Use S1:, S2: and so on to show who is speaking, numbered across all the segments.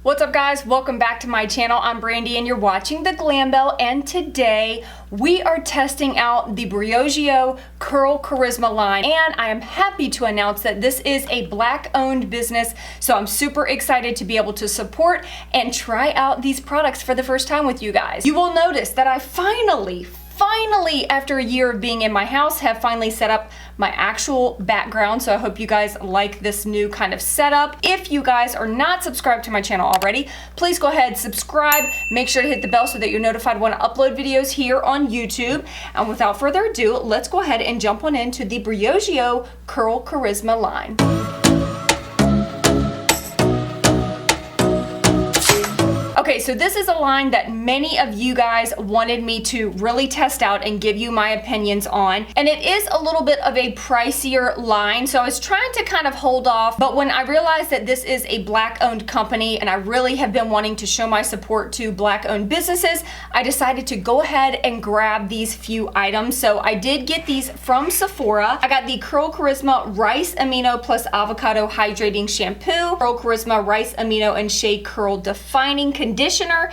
S1: What's up guys, welcome back to my channel. I'm Brandy and you're watching the Glam Belle, and today we are testing out the Briogeo Curl Charisma line, and I am happy to announce that this is a Black owned business, so I'm super excited to be able to support and try out these products for the first time with you guys. You will notice that I finally, after a year of being in my house, have finally set up my actual background. So I hope you guys like this new kind of setup. If you guys are not subscribed to my channel already, please go ahead, subscribe, make sure to hit the bell so that you're notified when I upload videos here on YouTube. And without further ado, let's go ahead and jump on into the Briogeo Curl Charisma line. Okay, so this is a line that many of you guys wanted me to really test out and give you my opinions on. And it is a little bit of a pricier line, so I was trying to kind of hold off. But when I realized that this is a Black owned company and I really have been wanting to show my support to Black owned businesses, I decided to go ahead and grab these few items. So I did get these from Sephora. I got the Curl Charisma Rice Amino plus Avocado Hydrating Shampoo, Curl Charisma Rice Amino and Shea Curl Defining Conditioner.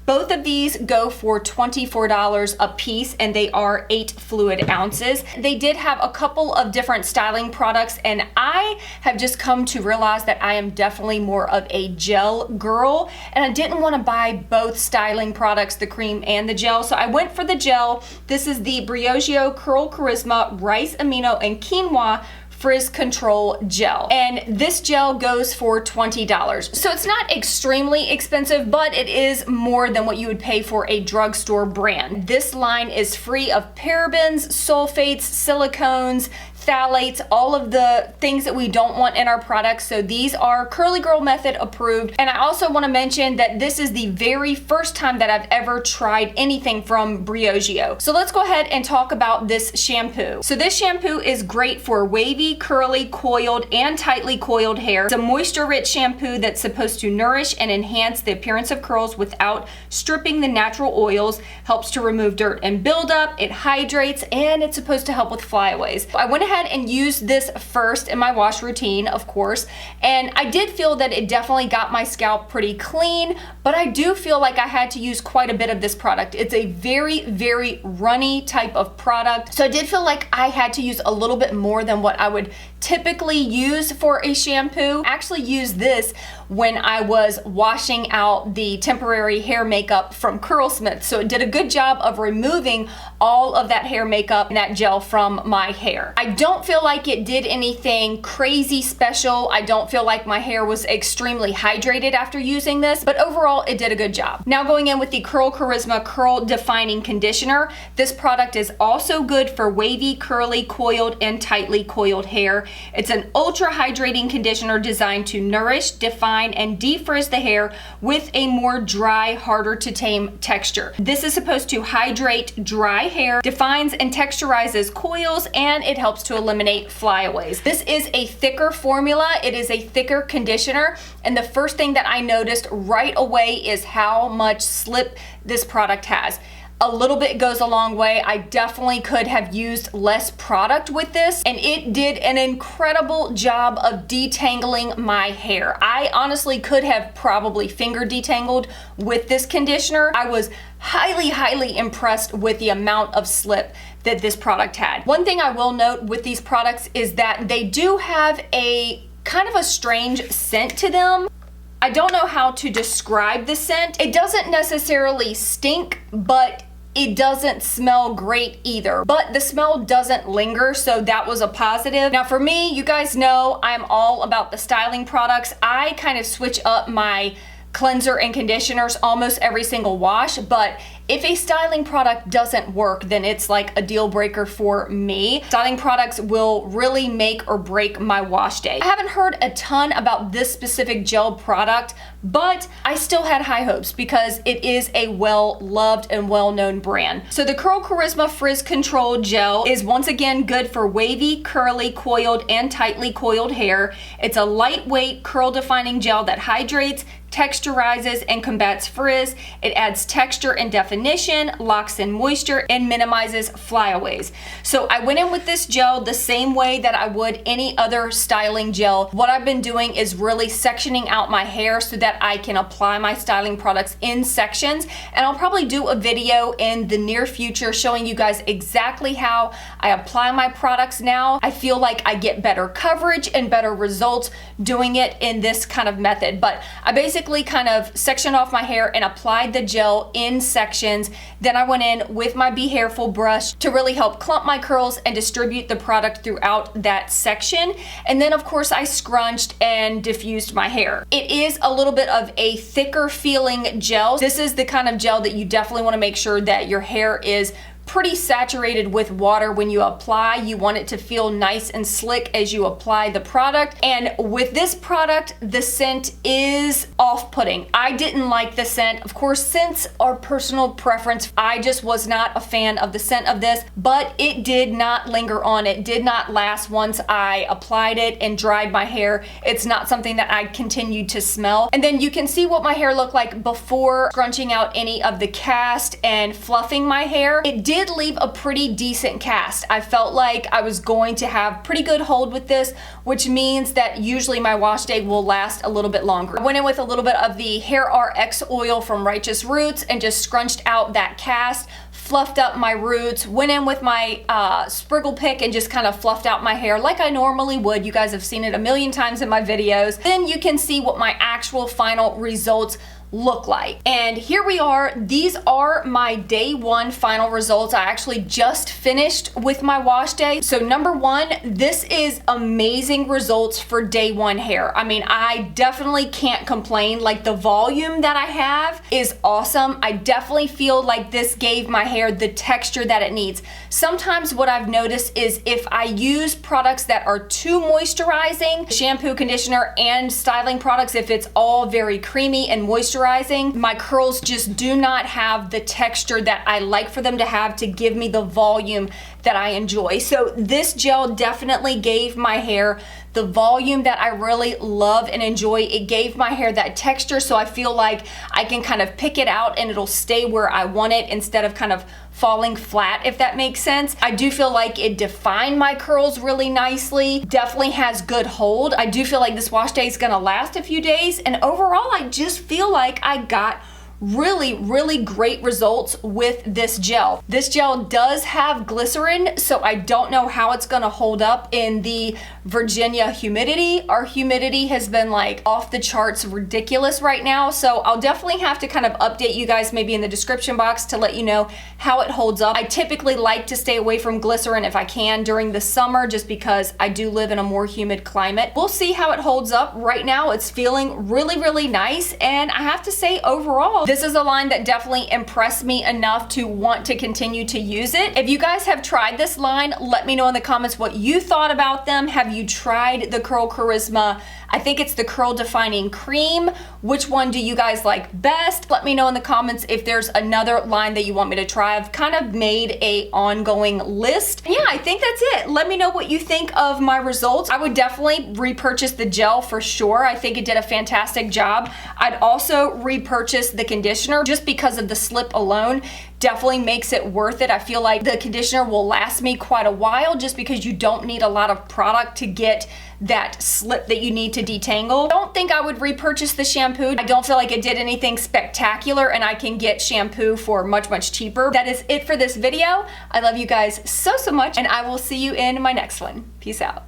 S1: Both of these go for $24 a piece and they are 8 fluid ounces. They did have a couple of different styling products, and I have just come to realize that I am definitely more of a gel girl, and I didn't want to buy both styling products, the cream and the gel, so I went for the gel. This is the Briogeo Curl Charisma Rice Amino and Quinoa Frizz Control Gel, and this gel goes for $20. So it's not extremely expensive, but it is more than what you would pay for a drugstore brand. This line is free of parabens, sulfates, silicones, phthalates, all of the things that we don't want in our products. So these are Curly Girl Method approved. And I also want to mention that this is the very first time that I've ever tried anything from Briogeo. So let's go ahead and talk about this shampoo. So this shampoo is great for wavy, curly, coiled, and tightly coiled hair. It's a moisture-rich shampoo that's supposed to nourish and enhance the appearance of curls without stripping the natural oils, helps to remove dirt and buildup, it hydrates, and it's supposed to help with flyaways. I went ahead and used this first in my wash routine, of course, and I did feel that it definitely got my scalp pretty clean, but I do feel like I had to use quite a bit of this product. It's a very, very runny type of product, so I did feel like I had to use a little bit more than what I would typically use for a shampoo. I actually used this when I was washing out the temporary hair makeup from Curlsmith, so it did a good job of removing all of that hair makeup and that gel from my hair. I don't feel like it did anything crazy special. I don't feel like my hair was extremely hydrated after using this, but overall it did a good job. Now going in with the Curl Charisma Curl Defining Conditioner. This product is also good for wavy, curly, coiled, and tightly coiled hair. It's an ultra hydrating conditioner designed to nourish, define, and defrizz the hair with a more dry, harder to tame texture. This is supposed to hydrate dry hair, defines and texturizes coils, and it helps to eliminate flyaways. This is a thicker formula. It is a thicker conditioner, and the first thing that I noticed right away is how much slip this product has. A little bit goes a long way. I definitely could have used less product with this, and it did an incredible job of detangling my hair. I honestly could have probably finger detangled with this conditioner. I was highly impressed with the amount of slip that this product had. One thing I will note with these products is that they do have a kind of a strange scent to them. I don't know how to describe the scent. It doesn't necessarily stink, but it doesn't smell great either, but the smell doesn't linger, so that was a positive. Now for me, you guys know I'm all about the styling products. I kind of switch up my cleanser and conditioners almost every single wash, but if a styling product doesn't work, then it's like a deal breaker for me. Styling products will really make or break my wash day. I haven't heard a ton about this specific gel product, but I still had high hopes because it is a well-loved and well-known brand. So the Curl Charisma Frizz Control Gel is once again good for wavy, curly, coiled, and tightly coiled hair. It's a lightweight curl defining gel that hydrates, texturizes and combats frizz. It adds texture and definition, locks in moisture, and minimizes flyaways. So I went in with this gel the same way that I would any other styling gel. What I've been doing is really sectioning out my hair so that I can apply my styling products in sections. And I'll probably do a video in the near future showing you guys exactly how I apply my products now. I feel like I get better coverage and better results doing it in this kind of method. But I basically kind of sectioned off my hair and applied the gel in sections. Then I went in with my Be Hairful brush to really help clump my curls and distribute the product throughout that section. And then of course I scrunched and diffused my hair. It is a little bit of a thicker feeling gel. This is the kind of gel that you definitely want to make sure that your hair is pretty saturated with water when you apply. You want it to feel nice and slick as you apply the product. And with this product, the scent is off-putting. I didn't like the scent. Of course, scents are personal preference. I just was not a fan of the scent of this, but it did not linger on. It did not last once I applied it and dried my hair. It's not something that I continued to smell. And then you can see what my hair looked like before scrunching out any of the cast and fluffing my hair. It did leave a pretty decent cast. I felt like I was going to have pretty good hold with this, which means that usually my wash day will last a little bit longer. I went in with a little bit of the Hair RX oil from Righteous Roots and just scrunched out that cast, fluffed up my roots, went in with my spriggle pick and just kind of fluffed out my hair like I normally would. You guys have seen it a million times in my videos. Then you can see what my actual final results look like. And here we are. These are my day one final results. I actually just finished with my wash day. So number one, this is amazing results for day one hair. I mean, I definitely can't complain. Like, the volume that I have is awesome. I definitely feel like this gave my hair the texture that it needs. Sometimes what I've noticed is if I use products that are too moisturizing, shampoo, conditioner, and styling products, if it's all very creamy and moisturizing, my curls just do not have the texture that I like for them to have to give me the volume that I enjoy. So this gel definitely gave my hair the volume that I really love and enjoy. It gave my hair that texture, so I feel like I can kind of pick it out and it'll stay where I want it instead of kind of falling flat, if that makes sense. I do feel like it defined my curls really nicely. Definitely has good hold. I do feel like this wash day is gonna last a few days, and overall I just feel like I got really great results with this gel. This gel does have glycerin, so I don't know how it's gonna hold up in the Virginia humidity. Our humidity has been like off the charts ridiculous right now, so I'll definitely have to kind of update you guys maybe in the description box to let you know how it holds up. I typically like to stay away from glycerin if I can during the summer, just because I do live in a more humid climate. We'll see how it holds up. Right now it's feeling really nice, and I have to say overall this is a line that definitely impressed me enough to want to continue to use it. If you guys have tried this line, let me know in the comments what you thought about them. Have you tried the Curl Charisma? I think it's the Curl Defining Cream. Which one do you guys like best? Let me know in the comments if there's another line that you want me to try. I've kind of made a ongoing list. Yeah, I think that's it. Let me know what you think of my results. I would definitely repurchase the gel for sure. I think it did a fantastic job. I'd also repurchase the conditioner just because of the slip alone. Definitely makes it worth it. I feel like the conditioner will last me quite a while just because you don't need a lot of product to get that slip that you need to detangle. Don't think I would repurchase the shampoo. I don't feel like it did anything spectacular, and I can get shampoo for much cheaper. That is it for this video. I love you guys so much, and I will see you in my next one. Peace out.